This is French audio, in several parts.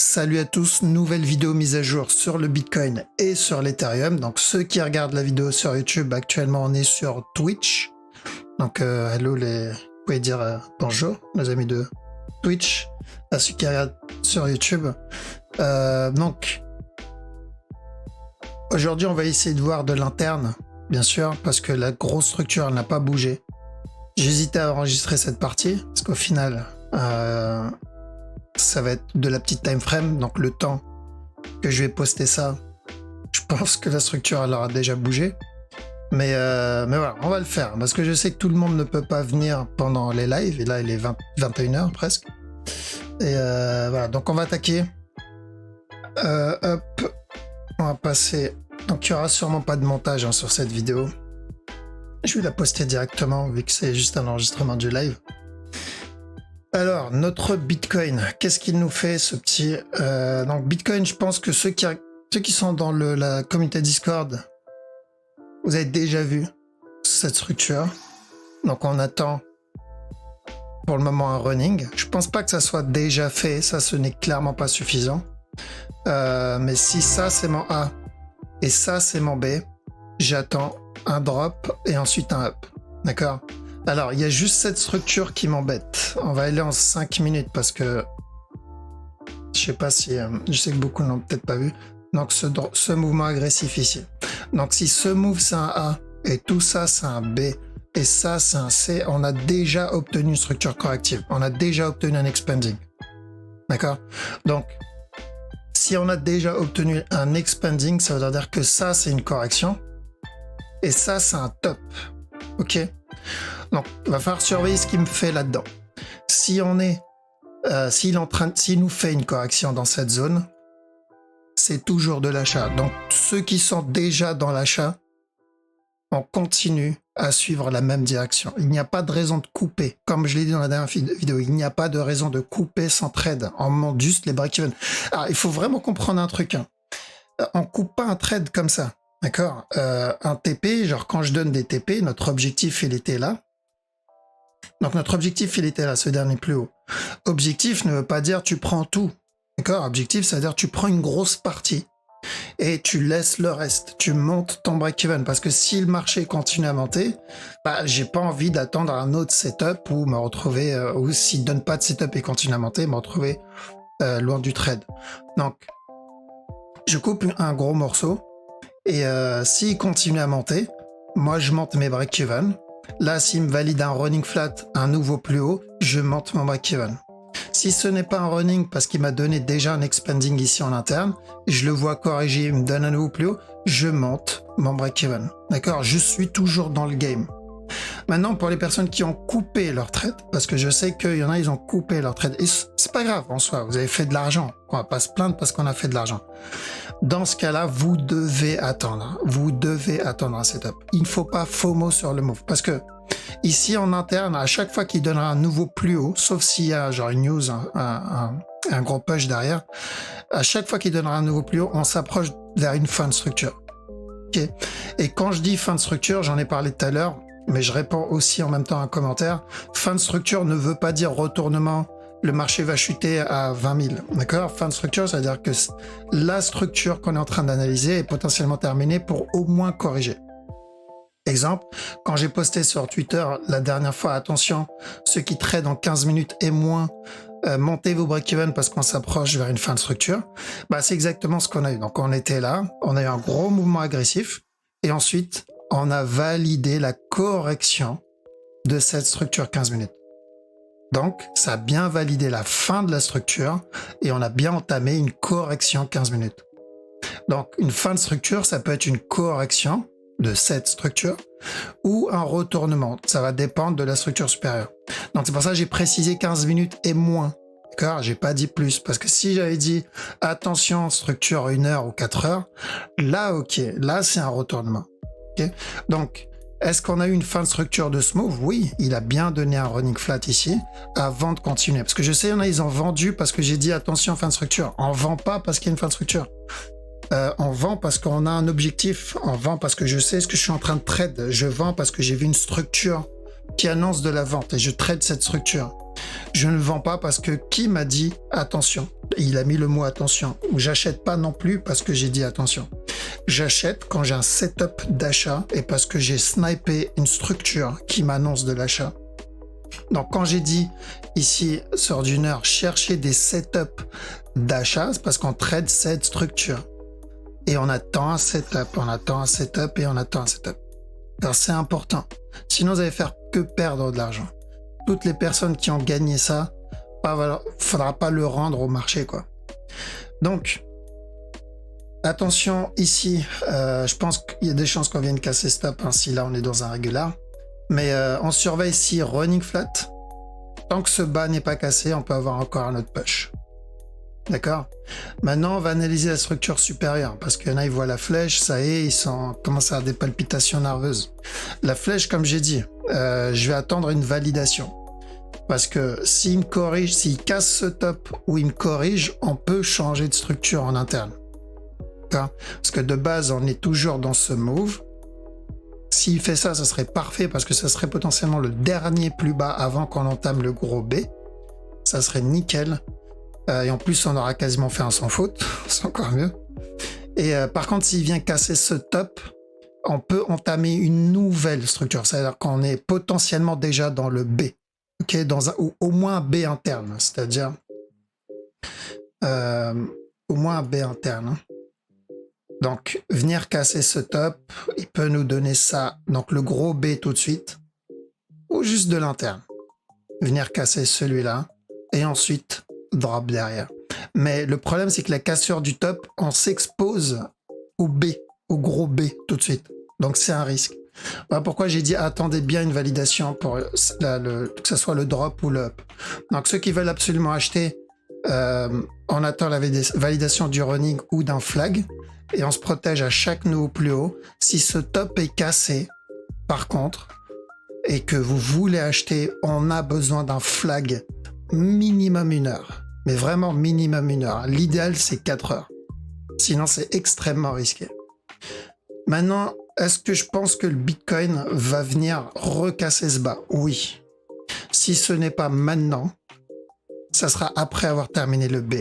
Salut à tous, nouvelle vidéo mise à jour sur le Bitcoin et sur l'Ethereum. Donc ceux qui regardent la vidéo sur YouTube, actuellement on est sur Twitch. Donc hello vous pouvez dire bonjour nos amis de Twitch, à ceux qui regardent sur YouTube. Donc aujourd'hui on va essayer de voir de l'interne, bien sûr, parce que la grosse structure elle n'a pas bougé. J'hésitais à enregistrer cette partie, parce qu'au final... ça va être de la petite time frame, donc le temps que je vais poster ça, je pense que la structure elle aura déjà bougé. Mais voilà, on va le faire, parce que je sais que tout le monde ne peut pas venir pendant les lives, et là il est 21h presque. Et voilà, donc on va attaquer. Hop, on va passer. Donc il n'y aura sûrement pas de montage sur cette vidéo. Je vais la poster directement, vu que c'est juste un enregistrement du live. Alors, notre Bitcoin, qu'est-ce qu'il nous fait, ce petit... donc, Bitcoin, je pense que ceux qui sont dans la communauté Discord, vous avez déjà vu cette structure. Donc, on attend pour le moment un running. Je pense pas que ça soit déjà fait, ça, ce n'est clairement pas suffisant. Mais si ça, c'est mon A et ça, c'est mon B, j'attends un drop et ensuite un up. D'accord ? Alors, il y a juste cette structure qui m'embête. On va aller en 5 minutes parce que je sais pas si... je sais que beaucoup n'ont peut-être pas vu. Donc, ce mouvement agressif ici. Donc, si ce move, c'est un A et tout ça, c'est un B et ça, c'est un C, on a déjà obtenu une structure corrective. On a déjà obtenu un expanding. D'accord ? Donc, si on a déjà obtenu un expanding, ça veut dire que ça, c'est une correction. Et ça, c'est un top. OK ? Donc, il va falloir surveiller ce qu'il me fait là-dedans. Si on est, s'il nous fait une correction dans cette zone, c'est toujours de l'achat. Donc, ceux qui sont déjà dans l'achat, on continue à suivre la même direction. Il n'y a pas de raison de couper. Comme je l'ai dit dans la dernière vidéo, il n'y a pas de raison de couper sans trade. On monte juste les break-even. Alors, il faut vraiment comprendre un truc. Hein. On coupe pas un trade comme ça. D'accord, un TP, genre quand je donne des TP, notre objectif, il était là. Donc notre objectif, il était là, ce dernier plus haut. Objectif ne veut pas dire tu prends tout. D'accord, objectif, ça veut dire tu prends une grosse partie et tu laisses le reste. Tu montes ton break-even. Parce que si le marché continue à monter, bah, j'ai pas envie d'attendre un autre setup ou me retrouver, ou s'il donne pas de setup et continue à monter, me retrouver loin du trade. Donc, je coupe un gros morceau. Et s'il continue à monter, moi je monte mes break-even. Là, s'il me valide un running flat, un nouveau plus haut, je monte mon break-even. Si ce n'est pas un running parce qu'il m'a donné déjà un expanding ici en interne, je le vois corriger, il me donne un nouveau plus haut, je monte mon break-even. D'accord ? Je suis toujours dans le game. Maintenant, pour les personnes qui ont coupé leur trade, parce que je sais qu'il y en a, ils ont coupé leur trade, et c'est pas grave en soi, vous avez fait de l'argent. On va pas se plaindre parce qu'on a fait de l'argent. Dans ce cas-là, vous devez attendre. Vous devez attendre un setup. Il ne faut pas FOMO sur le move. Parce que ici, en interne, à chaque fois qu'il donnera un nouveau plus haut, sauf s'il y a genre une news, un gros push derrière, à chaque fois qu'il donnera un nouveau plus haut, on s'approche vers une fin de structure. Okay. Et quand je dis fin de structure, j'en ai parlé tout à l'heure, mais je réponds aussi en même temps à un commentaire. Fin de structure ne veut pas dire retournement. Le marché va chuter à 20 000, d'accord ? Fin de structure, ça veut dire que la structure qu'on est en train d'analyser est potentiellement terminée pour au moins corriger. Exemple, quand j'ai posté sur Twitter la dernière fois, attention, ceux qui tradent en 15 minutes et moins, montez vos break-even parce qu'on s'approche vers une fin de structure, bah, c'est exactement ce qu'on a eu. Donc on était là, on a eu un gros mouvement agressif, et ensuite, on a validé la correction de cette structure 15 minutes. Donc, ça a bien validé la fin de la structure et on a bien entamé une correction 15 minutes. Donc, une fin de structure, ça peut être une correction de cette structure ou un retournement. Ça va dépendre de la structure supérieure. Donc, c'est pour ça que j'ai précisé 15 minutes et moins. D'accord ? J'ai pas dit plus. Parce que si j'avais dit attention, structure 1 heure ou 4 heures, là, ok. Là, c'est un retournement. Okay ? Donc, est-ce qu'on a eu une fin de structure de ce move ? Oui, il a bien donné un running flat ici avant de continuer. Parce que je sais, il y en a, ils ont vendu parce que j'ai dit attention, fin de structure. On vend pas parce qu'il y a une fin de structure. On vend parce qu'on a un objectif. On vend parce que je sais ce que je suis en train de trade. Je vends parce que j'ai vu une structure qui annonce de la vente et je trade cette structure. Je ne vends pas parce que qui m'a dit attention. Il a mis le mot attention. J'achète pas non plus parce que j'ai dit attention. J'achète quand j'ai un setup d'achat et parce que j'ai snipé une structure qui m'annonce de l'achat. Donc quand j'ai dit ici sur Duner, chercher des setups d'achat, c'est parce qu'on trade cette structure. Et on attend un setup, on attend un setup et on attend un setup. Alors c'est important. Sinon vous allez faire que perdre de l'argent. Toutes les personnes qui ont gagné ça, faudra pas le rendre au marché, quoi. Donc, attention ici, je pense qu'il y a des chances qu'on vienne casser stop, hein, si là on est dans un régular. Mais on surveille ici running flat. Tant que ce bas n'est pas cassé, on peut avoir encore un autre push. D'accord? Maintenant, on va analyser la structure supérieure, parce qu'il y en a, ils voient la flèche, ça y est, commencent à avoir des palpitations nerveuses. La flèche, comme j'ai dit, je vais attendre une validation. Parce que s'il me corrige, s'il casse ce top ou il me corrige, on peut changer de structure en interne. D'accord? Parce que de base, on est toujours dans ce move. S'il fait ça, ça serait parfait, parce que ça serait potentiellement le dernier plus bas avant qu'on entame le gros B. Ça serait nickel. Et en plus, on aura quasiment fait un sans faute. C'est encore mieux. Et par contre, s'il vient casser ce top, on peut entamer une nouvelle structure. C'est-à-dire qu'on est potentiellement déjà dans le B. Ok, ou au moins un B interne. C'est-à-dire au moins un B interne. Hein. Donc, venir casser ce top, il peut nous donner ça. Donc, le gros B tout de suite. Ou juste de l'interne. Venir casser celui-là. Et ensuite drop derrière. Mais le problème, c'est que la cassure du top, on s'expose au B, au gros B tout de suite. Donc c'est un risque. Voilà pourquoi j'ai dit attendez bien une validation pour que ce soit le drop ou le up. Donc ceux qui veulent absolument acheter, on attend la validation du running ou d'un flag et on se protège à chaque nouveau plus haut. Si ce top est cassé, par contre, et que vous voulez acheter, on a besoin d'un flag minimum 1 heure. Mais vraiment minimum 1 heure. L'idéal, c'est 4 heures. Sinon, c'est extrêmement risqué. Maintenant, est-ce que je pense que le Bitcoin va venir recasser ce bas? Oui. Si ce n'est pas maintenant, ça sera après avoir terminé le B.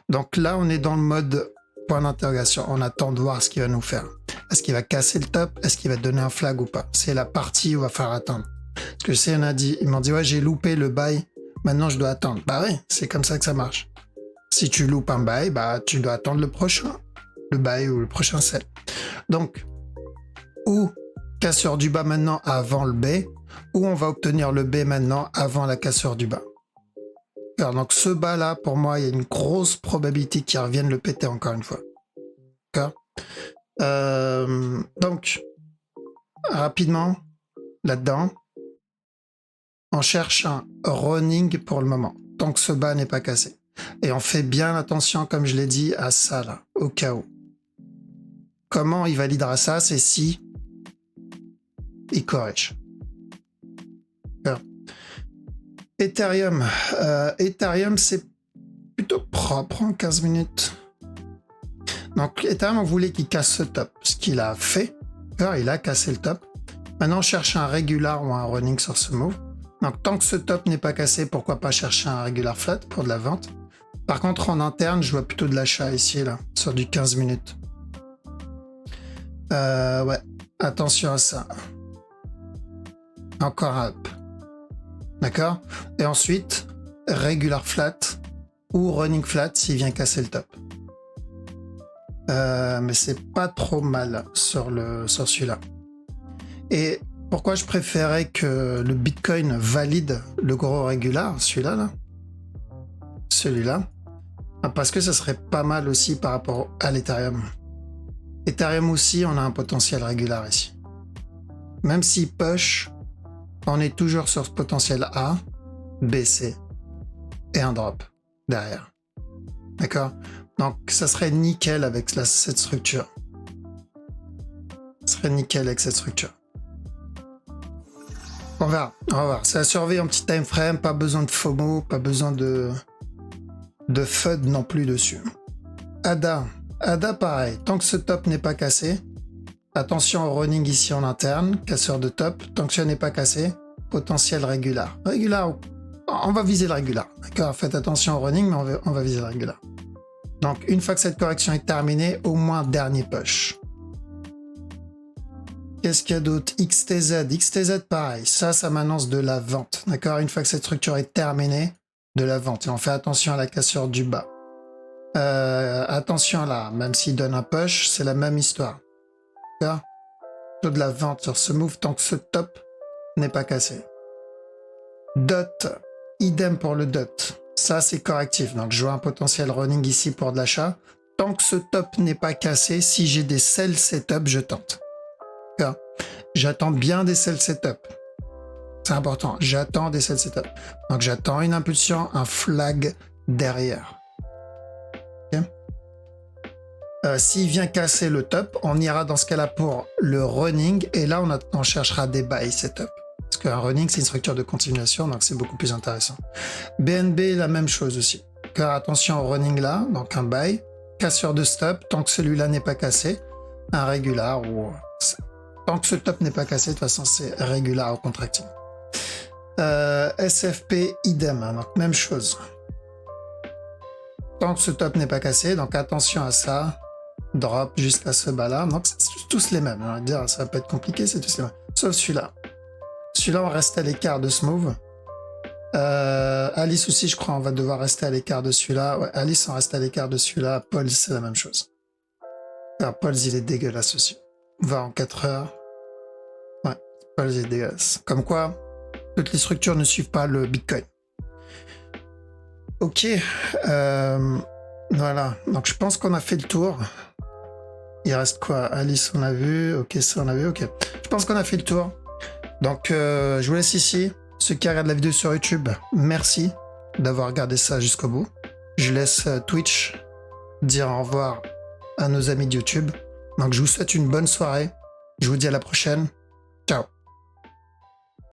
Donc là, on est dans le mode point d'interrogation. On attend de voir ce qu'il va nous faire. Est-ce qu'il va casser le top? Est-ce qu'il va donner un flag ou pas? C'est la partie où il va falloir attendre. Parce que c'est, ils m'ont dit, ouais, j'ai loupé le buy. Maintenant, je dois attendre. Bah oui, c'est comme ça que ça marche. Si tu loupes un buy, bah tu dois attendre le prochain. Le buy ou le prochain sell. Donc, ou cassure du bas maintenant avant le B, ou on va obtenir le B maintenant avant la cassure du bas. Alors, donc ce bas-là, pour moi, il y a une grosse probabilité qu'il revienne le péter encore une fois. D'accord? Donc, rapidement, là-dedans, on cherche un running pour le moment, tant que ce bas n'est pas cassé. Et on fait bien attention, comme je l'ai dit, à ça, là, au cas où. Comment il validera ça? C'est si il corrige. Ethereum. Ethereum, c'est plutôt propre en 15 minutes. Donc, Ethereum, on voulait qu'il casse ce top. Ce qu'il a fait, il a cassé le top. Maintenant, on cherche un regular ou un running sur ce move. Donc, tant que ce top n'est pas cassé, pourquoi pas chercher un regular flat pour de la vente. Par contre, en interne, je vois plutôt de l'achat ici, là, sur du 15 minutes. Ouais, attention à ça. Encore un up. D'accord? Et ensuite, regular flat ou running flat s'il vient casser le top. Mais c'est pas trop mal sur celui-là. Et pourquoi je préférais que le Bitcoin valide le gros régular, celui-là, là. Celui-là. Parce que ça serait pas mal aussi par rapport à l'Ethereum. Ethereum aussi, on a un potentiel régular ici. Même s'il push, on est toujours sur ce potentiel A, B, C et un drop derrière. D'accord? Donc, ça serait nickel avec cette structure. Ça serait nickel avec cette structure. On va voir. C'est à surveiller en petit time frame, pas besoin de FOMO, pas besoin de FUD non plus dessus. ADA, pareil. Tant que ce top n'est pas cassé, attention au running ici en interne, casseur de top. Tant que ce n'est pas cassé, potentiel régular. Régular, on va viser le régular. D'accord, faites attention au running, mais on va viser le régular. Donc, une fois que cette correction est terminée, au moins dernier push. Qu'est-ce qu'il y a d'autre? XTZ. XTZ, pareil. Ça m'annonce de la vente. D'accord? Une fois que cette structure est terminée, de la vente. Et on fait attention à la cassure du bas. Attention là, même s'il donne un push, c'est la même histoire. D'accord? De la vente sur ce move tant que ce top n'est pas cassé. Dot. Idem pour le dot. Ça, c'est correctif. Donc, je vois un potentiel running ici pour de l'achat. Tant que ce top n'est pas cassé, si j'ai des sell setup, je tente. J'attends bien des sell setup. C'est important. J'attends des sell setup. Donc, j'attends une impulsion, un flag derrière. Okay. S'il vient casser le top, on ira dans ce cas-là pour le running. Et là, on cherchera des buy setup. Parce qu'un running, c'est une structure de continuation, donc c'est beaucoup plus intéressant. BNB, la même chose aussi. Car attention au running là, donc un buy. Cassure de stop, tant que celui-là n'est pas cassé. Un régular ou... Tant que ce top n'est pas cassé, de toute façon, c'est régular au contracting. SFP, idem, hein, donc même chose. Tant que ce top n'est pas cassé, donc attention à ça. Drop jusqu'à ce bas-là. Donc, c'est tous les mêmes. On va dire, ça peut être compliqué, c'est tous les mêmes. Sauf celui-là. Celui-là, on reste à l'écart de ce move. Alice aussi, je crois, on va devoir rester à l'écart de celui-là. Ouais, Alice, on reste à l'écart de celui-là. Paul, c'est la même chose. Alors, Paul, il est dégueulasse aussi. On va en 4 heures. Ouais, Paul, il est dégueulasse. Comme quoi, toutes les structures ne suivent pas le Bitcoin. Ok. Voilà. Donc, je pense qu'on a fait le tour. Il reste quoi? Alice, on a vu. Ok, ça, on a vu. Ok. Je pense qu'on a fait le tour. Donc, je vous laisse ici. Ceux qui regardent la vidéo sur YouTube, merci d'avoir regardé ça jusqu'au bout. Je laisse Twitch dire au revoir à nos amis de YouTube. Donc, je vous souhaite une bonne soirée. Je vous dis à la prochaine.